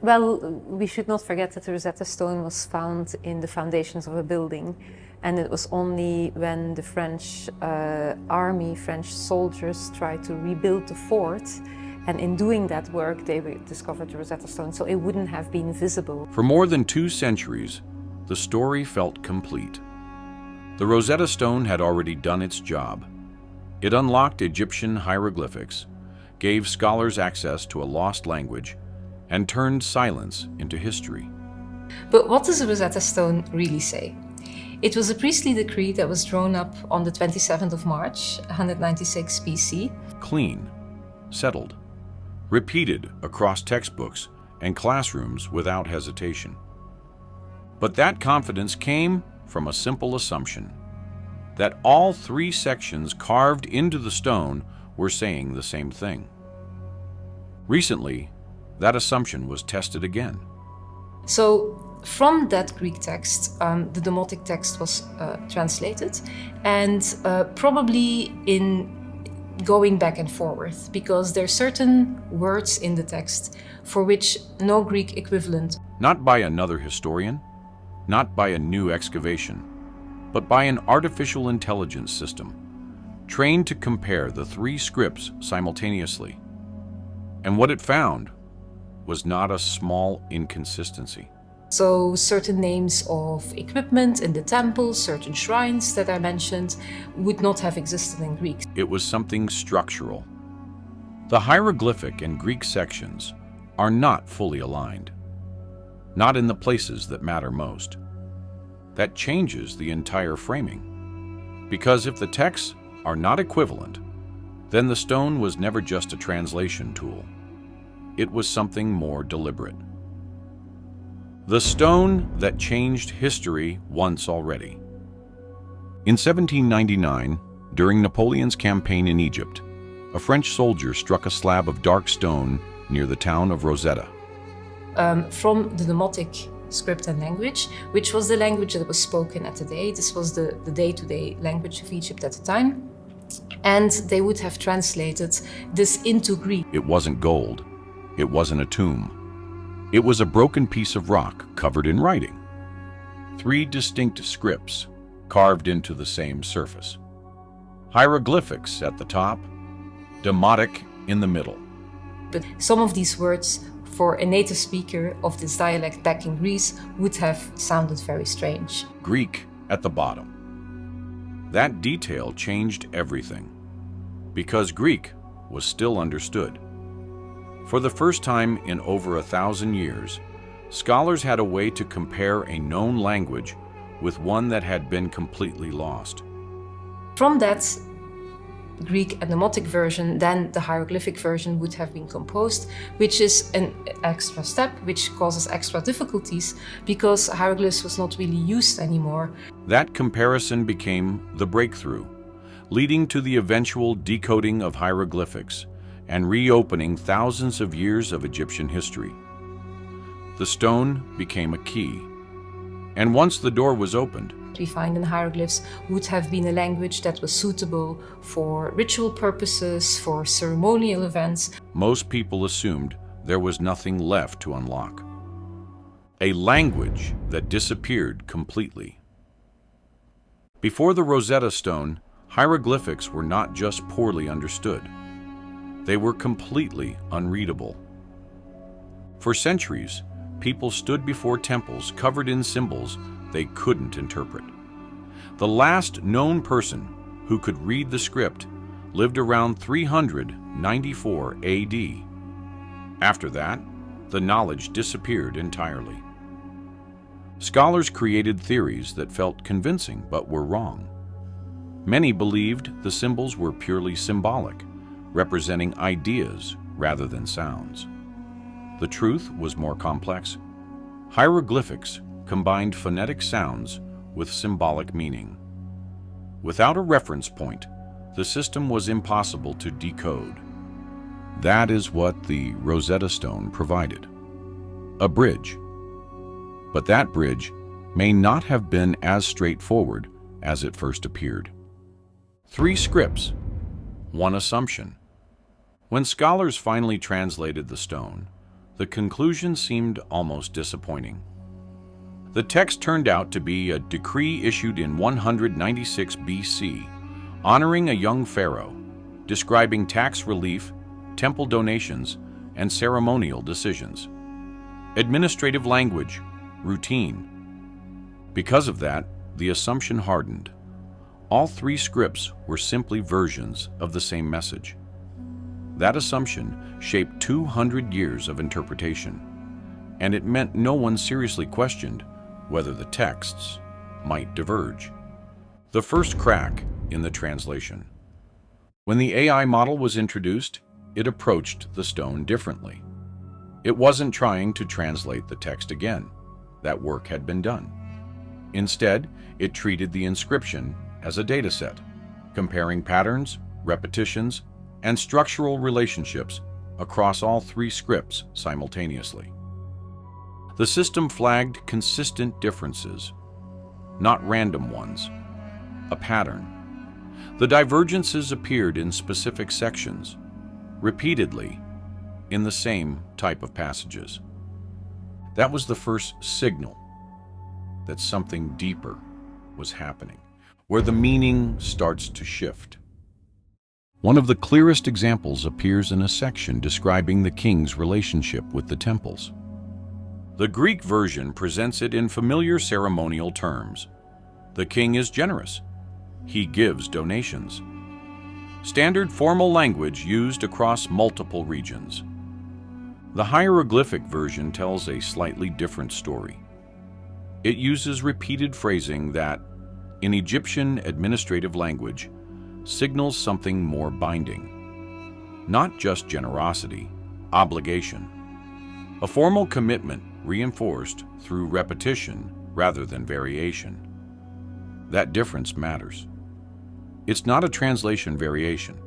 Well, we should not forget that the Rosetta Stone was found in the foundations of a building, and it was only when the French army, French soldiers tried to rebuild the fort, and in doing that work they discovered the Rosetta Stone, so it wouldn't have been visible. For more than 2 centuries, the story felt complete. The Rosetta Stone had already done its job. It unlocked Egyptian hieroglyphics, gave scholars access to a lost language, and turned silence into history. But what does the Rosetta Stone really say? It was a priestly decree that was drawn up on the 27th of March, 196 BC. Clean, settled, repeated across textbooks and classrooms without hesitation. But that confidence came from a simple assumption, that all 3 sections carved into the stone were saying the same thing. Recently, that assumption was tested again. So from that Greek text, the Demotic text was translated, and probably in going back and forth, because there are certain words in the text for which no Greek equivalent. Not by another historian, not by a new excavation, but by an artificial intelligence system, trained to compare the 3 scripts simultaneously. And what it found was not a small inconsistency. So certain names of equipment in the temple, certain shrines that I mentioned, would not have existed in Greek. It was something structural. The hieroglyphic and Greek sections are not fully aligned, not in the places that matter most. That changes the entire framing. Because if the texts are not equivalent, then the stone was never just a translation tool. It was something more deliberate. The stone that changed history once already. In 1799, during Napoleon's campaign in Egypt, a French soldier struck a slab of dark stone near the town of Rosetta. From the Demotic script and language, which was the language that was spoken at the day. This was the day-to-day language of Egypt at the time. And they would have translated this into Greek. It wasn't gold. It wasn't a tomb. It was a broken piece of rock covered in writing. 3 distinct scripts carved into the same surface. Hieroglyphics at the top, Demotic in the middle. But some of these words for a native speaker of this dialect back in Greece would have sounded very strange. Greek at the bottom. That detail changed everything, because Greek was still understood. For the first time in over 1,000 years, scholars had a way to compare a known language with one that had been completely lost. From that Greek and Demotic version, then the hieroglyphic version would have been composed, which is an extra step, which causes extra difficulties because hieroglyphs was not really used anymore. That comparison became the breakthrough, leading to the eventual decoding of hieroglyphics and reopening thousands of years of Egyptian history. The stone became a key, and once the door was opened, we find in hieroglyphs would have been a language that was suitable for ritual purposes, for ceremonial events. Most people assumed there was nothing left to unlock. A language that disappeared completely. Before the Rosetta Stone, hieroglyphics were not just poorly understood. They were completely unreadable. For centuries, people stood before temples covered in symbols they couldn't interpret. The last known person who could read the script lived around 394 AD. After that, the knowledge disappeared entirely. Scholars created theories that felt convincing but were wrong. Many believed the symbols were purely symbolic, representing ideas rather than sounds. The truth was more complex. Hieroglyphics combined phonetic sounds with symbolic meaning. Without a reference point, the system was impossible to decode. That is what the Rosetta Stone provided. A bridge. But that bridge may not have been as straightforward as it first appeared. 3 scripts, 1 assumption. When scholars finally translated the stone, the conclusion seemed almost disappointing. The text turned out to be a decree issued in 196 BC, honoring a young pharaoh, describing tax relief, temple donations, and ceremonial decisions. Administrative language, routine. Because of that, the assumption hardened. All three scripts were simply versions of the same message. That assumption shaped 200 years of interpretation, and it meant no one seriously questioned whether the texts might diverge. The first crack in the translation. When the AI model was introduced, it approached the stone differently. It wasn't trying to translate the text again. That work had been done. Instead, it treated the inscription as a dataset, comparing patterns, repetitions, and structural relationships across all three scripts simultaneously. The system flagged consistent differences, not random ones, a pattern. The divergences appeared in specific sections, repeatedly, in the same type of passages. That was the first signal that something deeper was happening, where the meaning starts to shift. One of the clearest examples appears in a section describing the king's relationship with the temples. The Greek version presents it in familiar ceremonial terms. The king is generous. He gives donations. Standard formal language used across multiple regions. The hieroglyphic version tells a slightly different story. It uses repeated phrasing that, in Egyptian administrative language, signals something more binding. Not just generosity, obligation. A formal commitment reinforced through repetition rather than variation. That difference matters. It's not a translation variation.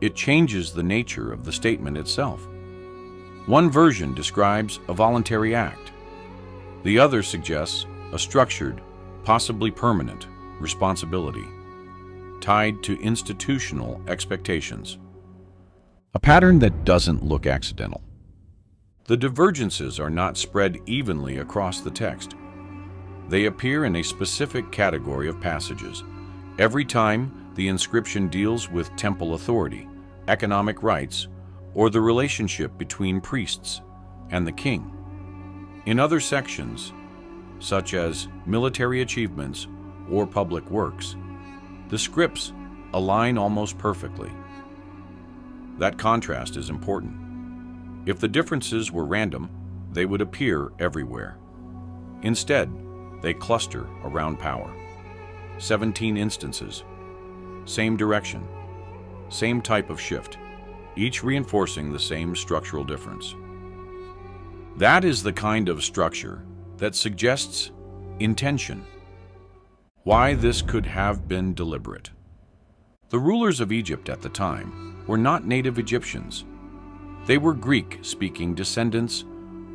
It changes the nature of the statement itself. One version describes a voluntary act. The other suggests a structured, possibly permanent, responsibility, tied to institutional expectations. A pattern that doesn't look accidental. The divergences are not spread evenly across the text. They appear in a specific category of passages, every time the inscription deals with temple authority, economic rights, or the relationship between priests and the king. In other sections, such as military achievements or public works, the scripts align almost perfectly. That contrast is important. If the differences were random, they would appear everywhere. Instead, they cluster around power. 17 instances, same direction, same type of shift, each reinforcing the same structural difference. That is the kind of structure that suggests intention. Why this could have been deliberate. The rulers of Egypt at the time were not native Egyptians. They were Greek-speaking descendants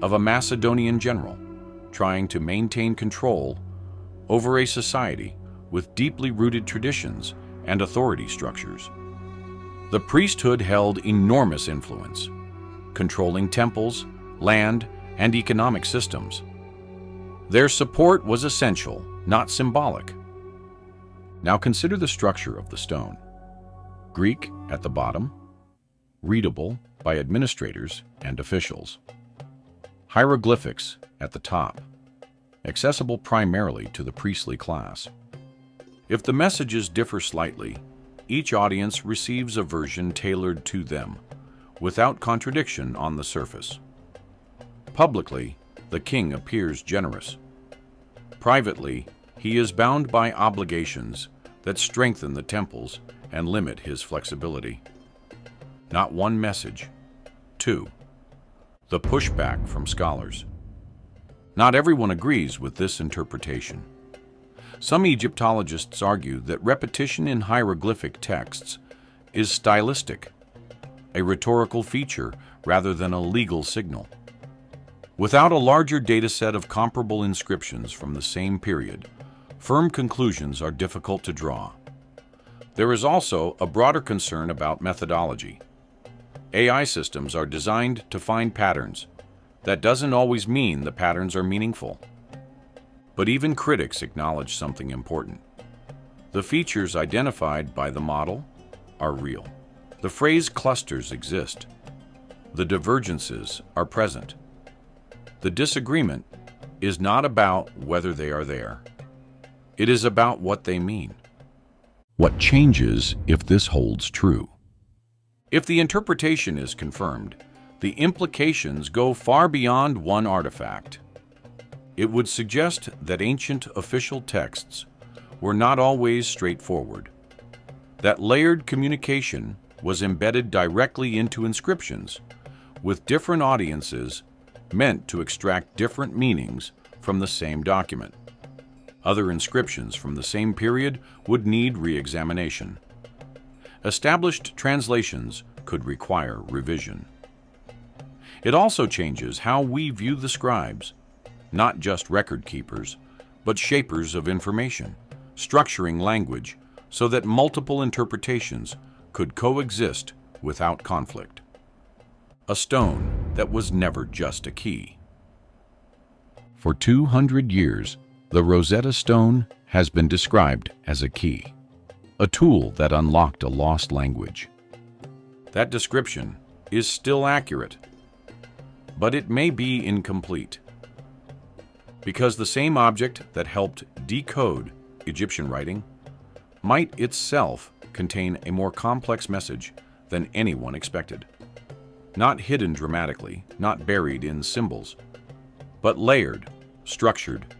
of a Macedonian general trying to maintain control over a society with deeply rooted traditions and authority structures. The priesthood held enormous influence, controlling temples, land, and economic systems. Their support was essential, not symbolic. Now consider the structure of the stone. Greek at the bottom, readable by administrators and officials. Hieroglyphics at the top, accessible primarily to the priestly class. If the messages differ slightly, each audience receives a version tailored to them, without contradiction on the surface. Publicly, the king appears generous. Privately, he is bound by obligations that strengthen the temples and limit his flexibility. Not one message. 2. The pushback from scholars. Not everyone agrees with this interpretation. Some Egyptologists argue that repetition in hieroglyphic texts is stylistic, a rhetorical feature rather than a legal signal. Without a larger data set of comparable inscriptions from the same period, firm conclusions are difficult to draw. There is also a broader concern about methodology. AI systems are designed to find patterns. That doesn't always mean the patterns are meaningful. But even critics acknowledge something important. The features identified by the model are real. The phrase clusters exist. The divergences are present. The disagreement is not about whether they are there. It is about what they mean. What changes if this holds true? If the interpretation is confirmed, the implications go far beyond one artifact. It would suggest that ancient official texts were not always straightforward, that layered communication was embedded directly into inscriptions, with different audiences meant to extract different meanings from the same document. Other inscriptions from the same period would need re-examination. Established translations could require revision. It also changes how we view the scribes, not just record keepers, but shapers of information, structuring language so that multiple interpretations could coexist without conflict. A stone that was never just a key. For 200 years, the Rosetta Stone has been described as a key, a tool that unlocked a lost language. That description is still accurate, but it may be incomplete, because the same object that helped decode Egyptian writing might itself contain a more complex message than anyone expected. Not hidden dramatically, not buried in symbols, but layered, structured,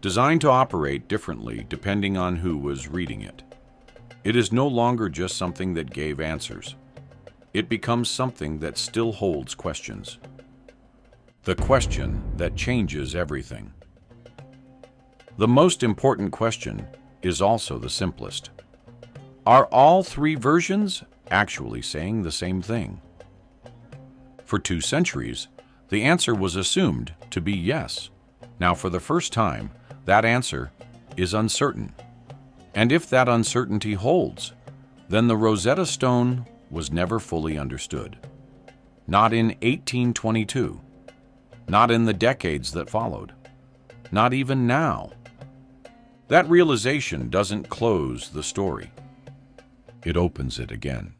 designed to operate differently depending on who was reading it. It is no longer just something that gave answers. It becomes something that still holds questions. The question that changes everything. The most important question is also the simplest. Are all three versions actually saying the same thing? For 2 centuries, the answer was assumed to be yes. Now, for the first time, that answer is uncertain. And if that uncertainty holds, then the Rosetta Stone was never fully understood. Not in 1822, not in the decades that followed, not even now. That realization doesn't close the story. It opens it again.